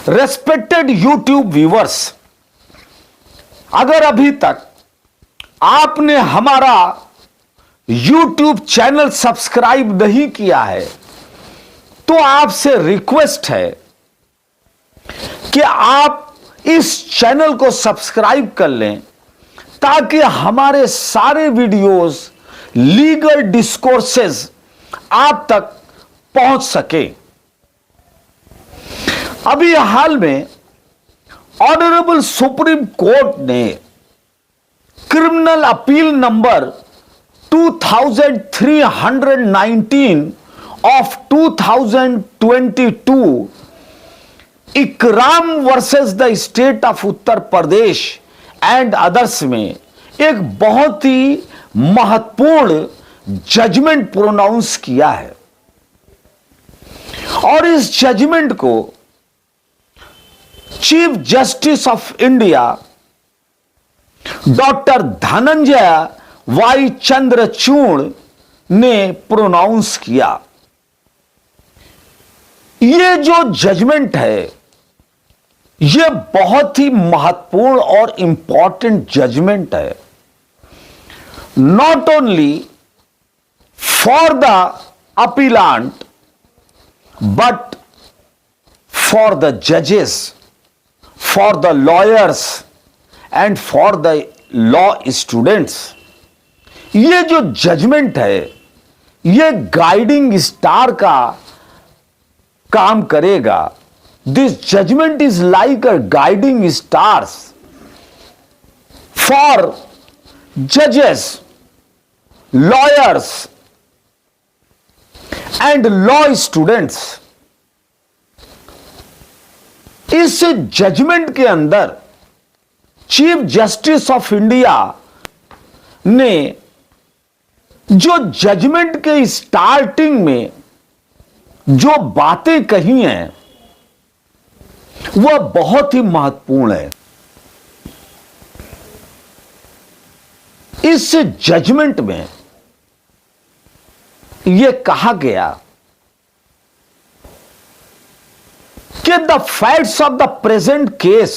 Respected YouTube viewers, अगर अभी तक आपने हमारा यूट्यूब चैनल सब्सक्राइब नहीं किया है तो आपसे रिक्वेस्ट है कि आप इस चैनल को सब्सक्राइब कर लें ताकि हमारे सारे वीडियोस, लीगल डिस्कोर्सेस आप तक पहुंच सके। अभी हाल में ऑनरेबल सुप्रीम कोर्ट ने criminal appeal number 2319 of 2022 Ikram versus the state of Uttar Pradesh and others में एक बहुत ही महत्वपूर्ण जजमेंट प्रोनाउंस किया है और इस जजमेंट को chief justice of India doctor Dhananjaya Y Chandrachud ने प्रोनाउंस किया। यह जो जजमेंट है यह बहुत ही महत्वपूर्ण और इंपॉर्टेंट जजमेंट है, not only for the appellant but for the जजेस, for the lawyers and for the law students। ये जो जजमेंट है ये गाइडिंग स्टार का काम करेगा। This judgment is like a guiding stars for जजेस, लॉयर्स एंड लॉ स्टूडेंट्स। इस जजमेंट के अंदर चीफ जस्टिस ऑफ इंडिया ने जो जजमेंट के स्टार्टिंग में जो बातें कही हैं वह बहुत ही महत्वपूर्ण है। इस जजमेंट में यह कहा गया कि the facts of the present case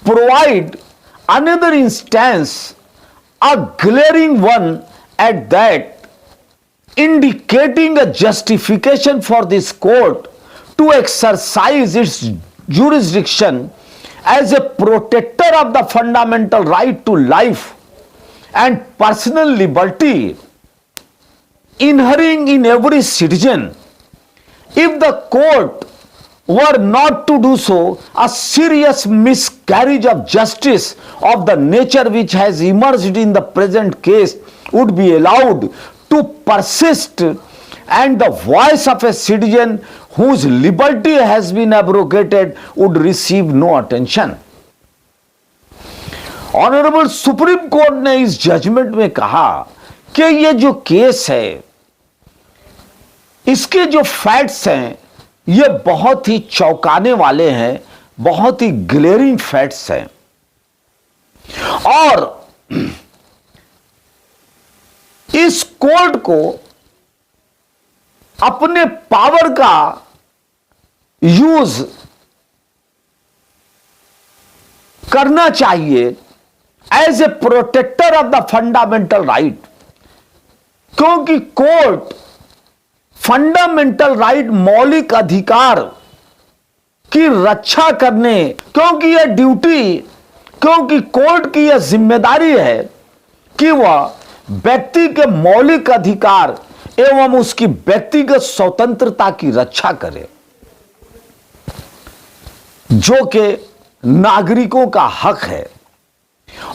provide another instance, a glaring one at that, indicating a justification for this court to exercise its jurisdiction as a protector of the fundamental right to life and personal liberty inherent in every citizen. If the court were not to do so, a serious miscarriage of justice of the nature which has emerged in the present case would be allowed to persist, and the voice of a citizen whose liberty has been abrogated would receive no attention। Honourable supreme court ने इस judgement में कहा कि ये जो case है इसके जो फैक्ट्स हैं ये बहुत ही चौंकाने वाले हैं, बहुत ही ग्लेरिंग फैक्ट्स हैं और इस कोर्ट को अपने पावर का यूज करना चाहिए as a protector of the fundamental right, क्योंकि कोर्ट फंडामेंटल राइट, मौलिक अधिकार की रक्षा करने, क्योंकि यह ड्यूटी, क्योंकि कोर्ट की यह जिम्मेदारी है कि वह व्यक्ति के मौलिक अधिकार एवं उसकी व्यक्तिगत स्वतंत्रता की रक्षा करे जो कि नागरिकों का हक है।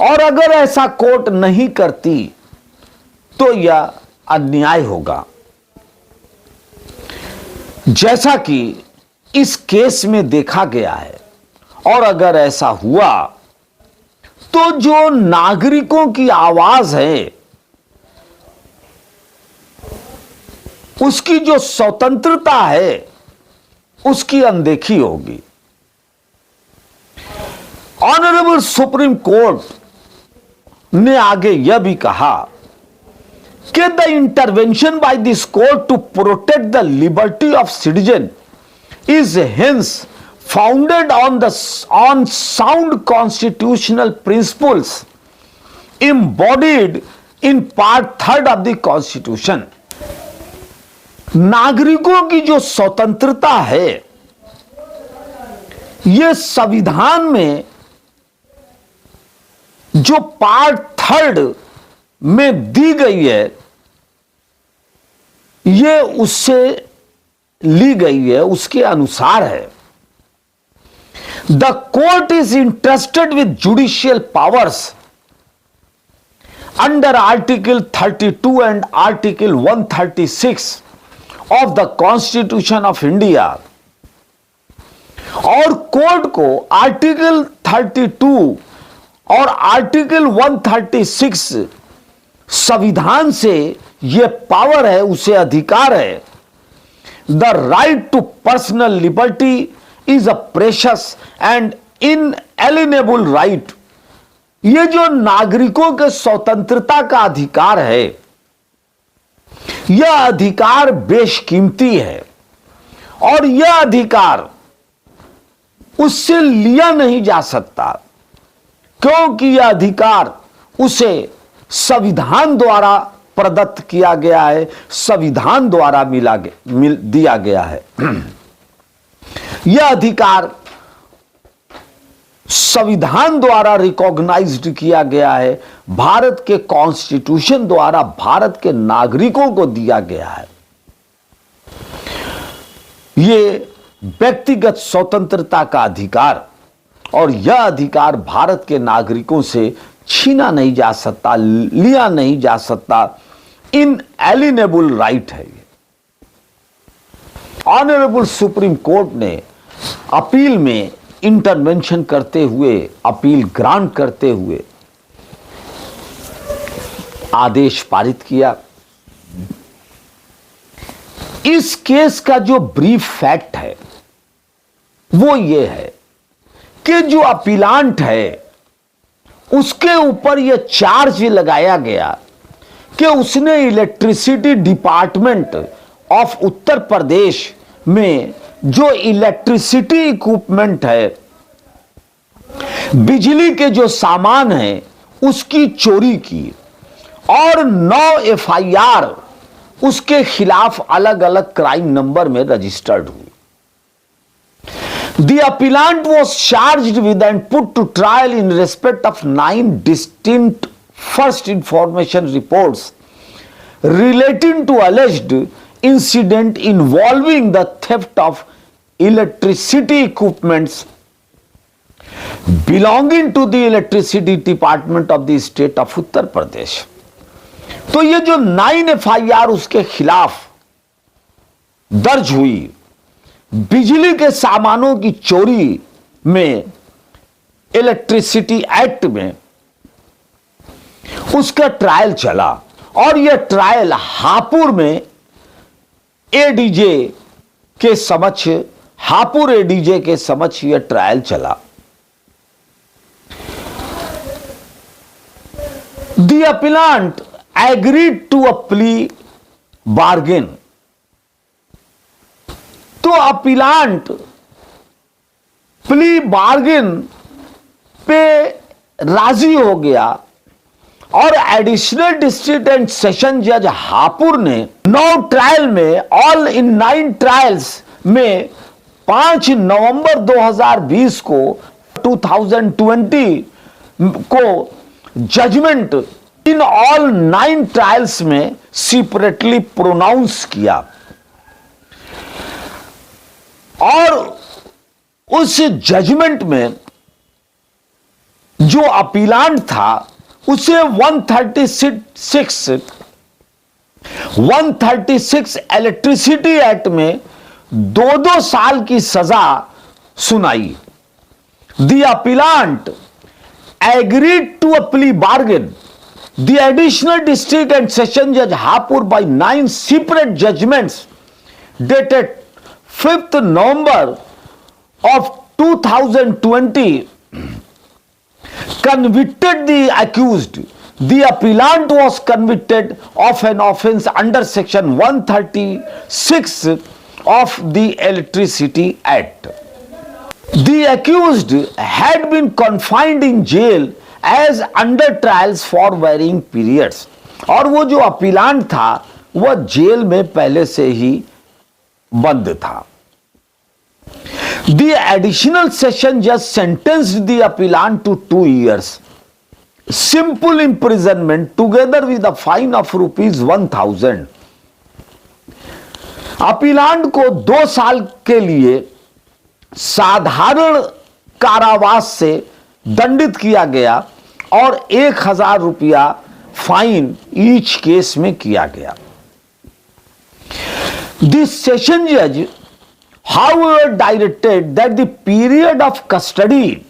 और अगर ऐसा कोर्ट नहीं करती तो यह अन्याय होगा, जैसा कि इस केस में देखा गया है। और अगर ऐसा हुआ तो जो नागरिकों की आवाज है उसकी जो स्वतंत्रता है उसकी अनदेखी होगी। ऑनरेबल सुप्रीम कोर्ट ने आगे यह भी कहा कि the intervention by this court to protect the liberty of citizen is hence founded on sound constitutional principles embodied in part 3 of the Constitution. नागरिकों की जो स्वतंत्रता है यह संविधान में जो पार्ट 3 में दी गई है यह उससे ली गई है, उसके अनुसार है. The court is entrusted with judicial powers under Article 32 and Article 136 of the Constitution of India. और कोर्ट को आर्टिकल 32 और आर्टिकल 136 संविधान से यह पावर है, उसे अधिकार है. The right to personal liberty is a precious and inalienable right. यह जो नागरिकों के स्वतंत्रता का अधिकार है यह अधिकार बेशकीमती है और यह अधिकार उससे लिया नहीं जा सकता क्योंकि यह अधिकार उसे संविधान द्वारा प्रदत्त किया गया है, संविधान द्वारा दिया गया है. यह अधिकार संविधान द्वारा रिकॉग्नाइज्ड किया गया है, भारत के कॉन्स्टिट्यूशन द्वारा भारत के नागरिकों को दिया गया है. यह व्यक्तिगत स्वतंत्रता का अधिकार और यह अधिकार भारत के नागरिकों से छीना नहीं जा सकता, लिया नहीं जा सकता. इनएलिनेबल राइट है. ऑनरेबल सुप्रीम कोर्ट ने अपील में इंटरवेंशन करते हुए, अपील ग्रांट करते हुए आदेश पारित किया. इस केस का जो ब्रीफ फैक्ट है वो ये है कि जो अपीलांट है उसके ऊपर यह चार्ज लगाया गया कि उसने electricity department of Uttar Pradesh में जो इलेक्ट्रिसिटी इक्विपमेंट है, बिजली के जो सामान है उसकी चोरी की और 9 एफआईआर उसके खिलाफ अलग अलग क्राइम नंबर में रजिस्टर्ड हुई. The appellant was charged with and put to trial in respect of 9 distinct first information reports relating to alleged incident involving the theft of electricity equipments belonging to the electricity department of the state of Uttar Pradesh. तो ये जो 9 FIR उसके खिलाफ दर्ज हुई बिजली के सामानों की चोरी में, इलेक्ट्रिसिटी एक्ट में, उसका ट्रायल चला और यह ट्रायल हापुड़ में एडीजे के समक्ष, हापुड़ एडीजे के समक्ष यह ट्रायल चला. The appellant agreed to a plea bargain. तो अपीलांट प्ली बार्गेन पे राजी हो गया और एडिशनल डिस्ट्रिक्ट एंड सेशन जज हापुड़ ने 9 ट्रायल में, ऑल इन 9 ट्रायल्स में 5 नवंबर 2020 को 2020 को जजमेंट इन ऑल 9 ट्रायल्स में सेपरेटली प्रोनाउंस किया और उस जजमेंट में जो अपीलांट था उसे 136 इलेक्ट्रिसिटी एक्ट में 2 साल की सजा सुनाई. The appellant agreed to a plea bargain. The additional district and session जज Hapur by 9 separate judgments dated 5th November of 2020 convicted the accused. The appellant was convicted of an offence under section 136 of the Electricity Act. The accused had been confined in jail as under trials for varying periods. और वो जो appellant था वह jail में पहले से ही बंद था. The additional session judge sentenced the appellant to 2 years simple imprisonment together with a fine of ₹1000. Appellant को 2 साल के लिए साधारण कारावास से दंडित किया गया और 1000 रुपया फाइन ईच केस में किया गया. This session judge, however, directed that the period of custody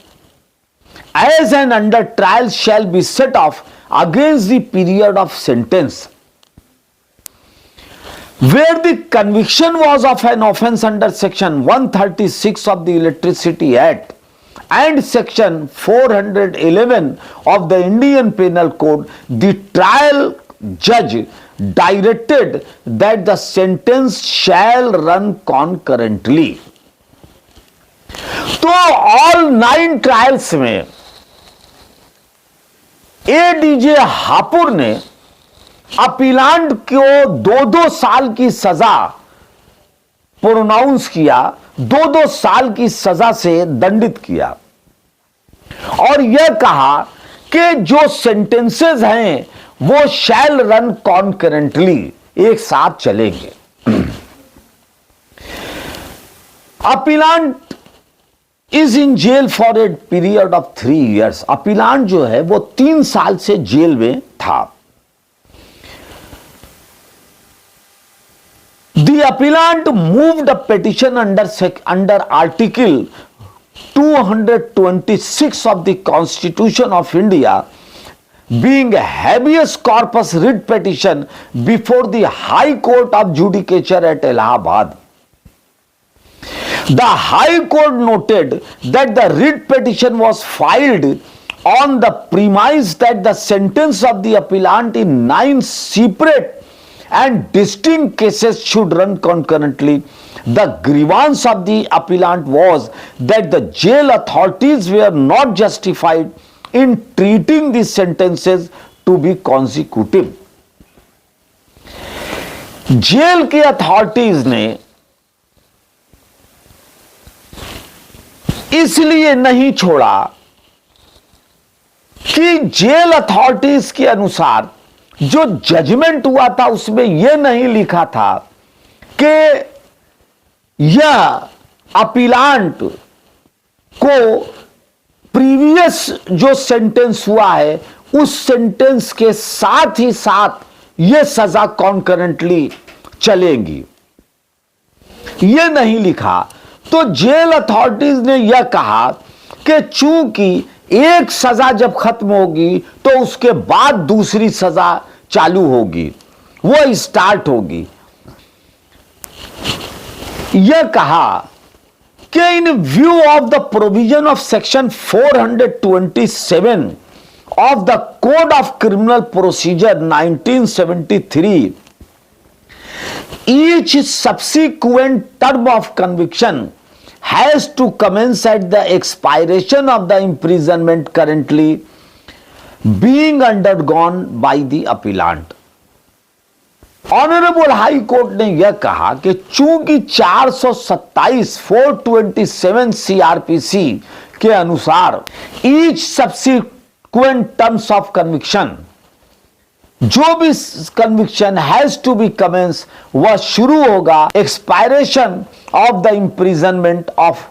as an under trial shall be set off against the period of sentence. Where the conviction was of an offence under section 136 of the Electricity Act and section 411 of the Indian Penal Code, the trial judge directed that the sentence shall run concurrently. तो all 9 trials में ADJ Hapur ने appellant को 2-2 साल की सजा pronounce किया, 2-2 साल की सजा से दंडित किया और यह कहा कि जो सेंटेंसेस हैं वो शैल रन कॉन्करेंटली, एक साथ चलेंगे. Appellant is in jail for a period of 3 years. Appellant जो है वो 3 साल से जेल में था. The appellant moved a petition under Article 226 of the Constitution of India, being a habeas corpus writ petition before the High Court of Judicature at Allahabad. The High Court noted that the writ petition was filed on the premise that the sentence of the appellant in 9 separate and distinct cases should run concurrently. The grievance of the appellant was that the jail authorities were not justified in treating these sentences to be consecutive. Jail के authorities ने इसलिए नहीं छोड़ा कि jail authorities के अनुसार जो judgement हुआ था उसमें यह नहीं लिखा था कि यह अपीलांट को प्रीवियस जो सेंटेंस हुआ है उस सेंटेंस के साथ ही साथ यह सजा कॉन्करेंटली चलेगी, यह नहीं लिखा. तो जेल अथॉरिटीज ने यह कहा कि चूंकि एक सजा जब खत्म होगी तो उसके बाद दूसरी सजा चालू होगी, वो स्टार्ट होगी. यह कहा कि इन view of the provision of section 427 of the Code of Criminal Procedure 1973, each subsequent term of conviction has to commence at the expiration of the imprisonment currently being undergone by the appellant. Honourable high court ने यह कहा कि चूंकि 427 CrPC के अनुसार each subsequent terms of conviction, जो भी conviction has to be commence, वह शुरू होगा expiration of the imprisonment of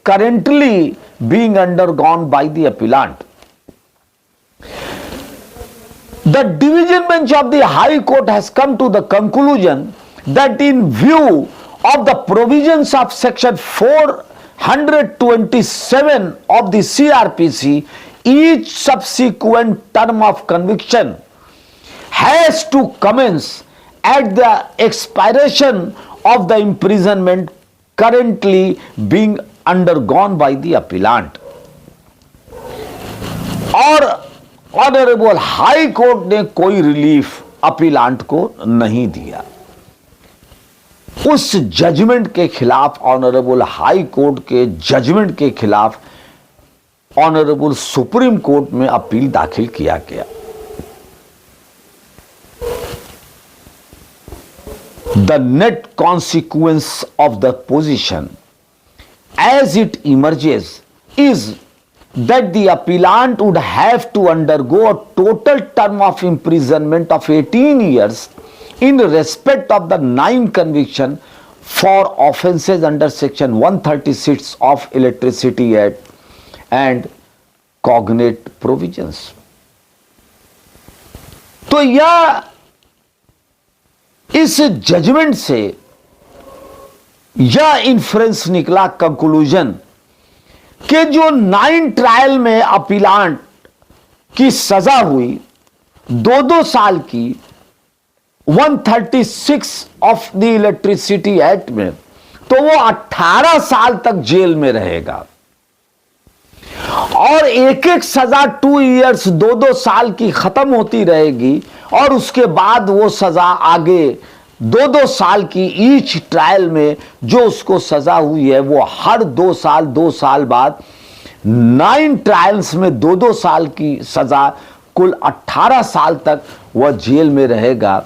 currently being undergone by the appellant. The division bench of the High Court has come to the conclusion that in view of the provisions of section 427 of the CRPC, each subsequent term of conviction has to commence at the expiration of the imprisonment currently being undergone by the appellant. और honourable high court ने कोई relief appellant को नहीं दिया. उस judgement के खिलाफ, honourable high court के जजमेंट के खिलाफ ऑनरेबल सुप्रीम कोर्ट में अपील दाखिल किया गया। The net consequence of the position as it emerges is that the appellant would have to undergo a total term of imprisonment of 18 years in respect of the 9 conviction for offences under section 136 of Electricity Act and cognate provisions। तो यह इस judgement से यह inference निकला, conclusion, कि जो 9 trial में appellant की सजा हुई 2-2 साल की 136 ऑफ द इलेक्ट्रिसिटी एक्ट में, तो वो 18 साल तक जेल में रहेगा और एक एक सजा 2 इयर्स 2-2 साल की खत्म होती रहेगी और उसके बाद वो सजा आगे 2-2 साल की ईच ट्रायल में जो उसको सजा हुई है वो हर 2 साल बाद 9 ट्रायल्स में 2-2 साल की सजा, कुल 18 साल तक वह जेल में रहेगा।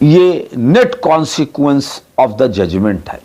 ये net consequence of the judgment है।